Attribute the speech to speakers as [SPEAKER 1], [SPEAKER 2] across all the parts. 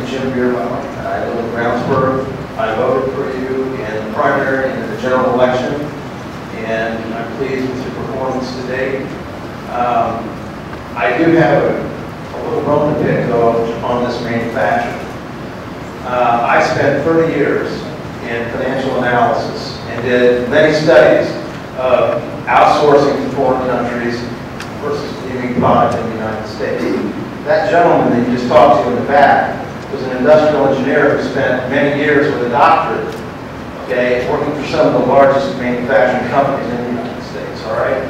[SPEAKER 1] I live in Brownsburg. I voted for you in the primary and in the general election, and I'm pleased with your performance today. I do have a little bone to pick, though, on this manufacturer. I spent 30 years in financial analysis and did many studies of outsourcing to foreign countries versus leaving product in the United States. That gentleman that you just talked to in the back was an industrial engineer who spent many years with a doctorate, okay, working for some of the largest manufacturing companies in the United States, all right?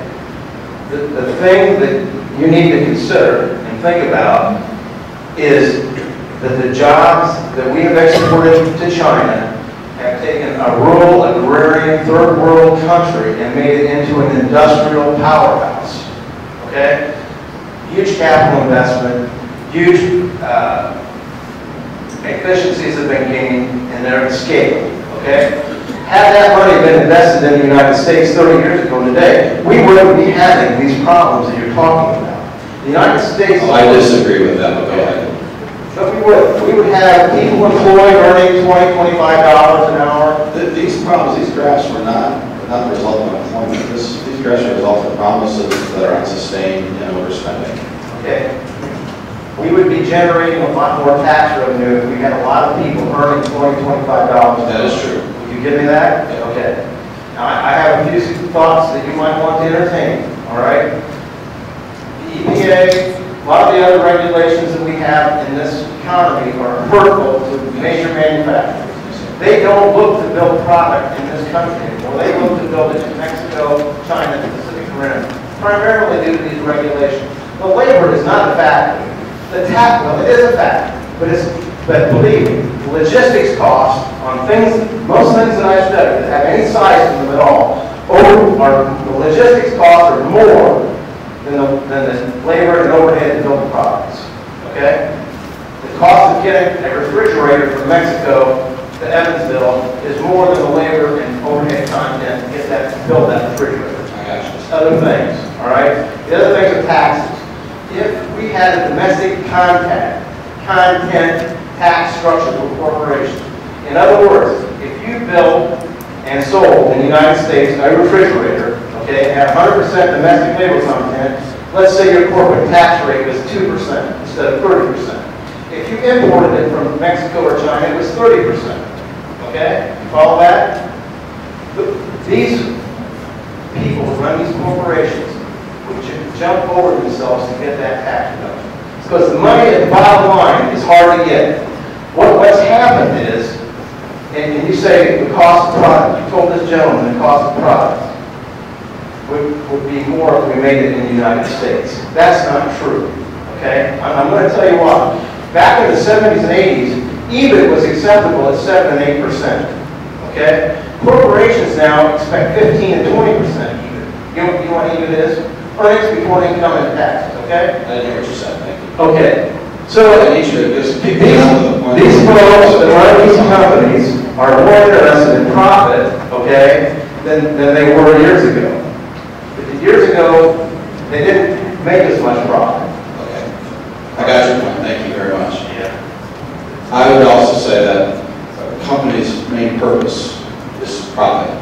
[SPEAKER 1] The thing that you need to consider and think about is that the jobs that we have exported to China have taken a rural, agrarian, third world country and made it into an industrial powerhouse, okay? Huge capital investment, huge efficiencies have been gained, and they're at scale, okay? Had that money been invested in the United States 30 years ago today, we wouldn't be having these problems that you're talking about. The United States...
[SPEAKER 2] Oh, I disagree with that, but go ahead.
[SPEAKER 1] But we would. We would have people employed earning $20, $25 an hour.
[SPEAKER 2] These problems, these graphs were not the result of employment. These graphs are the result of promises that are unsustained and overspending.
[SPEAKER 1] Okay. We would be generating a lot more tax revenue if we had a lot of people earning $20, $25.
[SPEAKER 2] That is true.
[SPEAKER 1] Would you give me that?
[SPEAKER 2] Yeah.
[SPEAKER 1] Okay. Now, I have a few thoughts that you might want to entertain, all right? The EPA, a lot of the other regulations that we have in this economy are hurtful to major manufacturers. They don't look to build product in this country anymore. They look to build it in Mexico, China, and the Pacific Rim, primarily due to these regulations. The labor is not a factor. The tax, well, it is a factor, but believe me, the logistics costs on things, most things that I've studied that have any size to them at all, the logistics costs are more than the labor and overhead to build the products, okay? The cost of getting a refrigerator from Mexico to Evansville is more than the labor and overhead content to get that, to build that refrigerator.
[SPEAKER 2] I got you.
[SPEAKER 1] Other things, all right? The other things are taxes. If we had a domestic content tax structure for corporations, in other words, if you built and sold in the United States a refrigerator, okay, and had 100% domestic labor content, let's say your corporate tax rate was 2% instead of 30%. If you imported it from Mexico or China, it was 30%. Okay? You follow that? These people who run these corporations would jump over themselves to get that tax reduction. Because the money at the bottom line is hard to get. What's happened is, and you say the cost of product, you told this gentleman the cost of product would be more if we made it in the United States. That's not true. Okay? I'm going to tell you why. Back in the 70s and 80s, EBIT was acceptable at 7 and 8%. Okay? Corporations now expect 15 and 20% EBIT. You know what EBIT is? Earnings before income and taxes. Okay?
[SPEAKER 2] I didn't hear what you said. Thank you.
[SPEAKER 1] Okay. So
[SPEAKER 2] I need you to just keep
[SPEAKER 1] these folks that run these companies are more interested in profit, okay, than they were years ago. Years ago, they didn't make as much profit.
[SPEAKER 2] Okay. I got your point. Thank you very much.
[SPEAKER 1] Yeah.
[SPEAKER 2] I would also say that a company's main purpose is profit.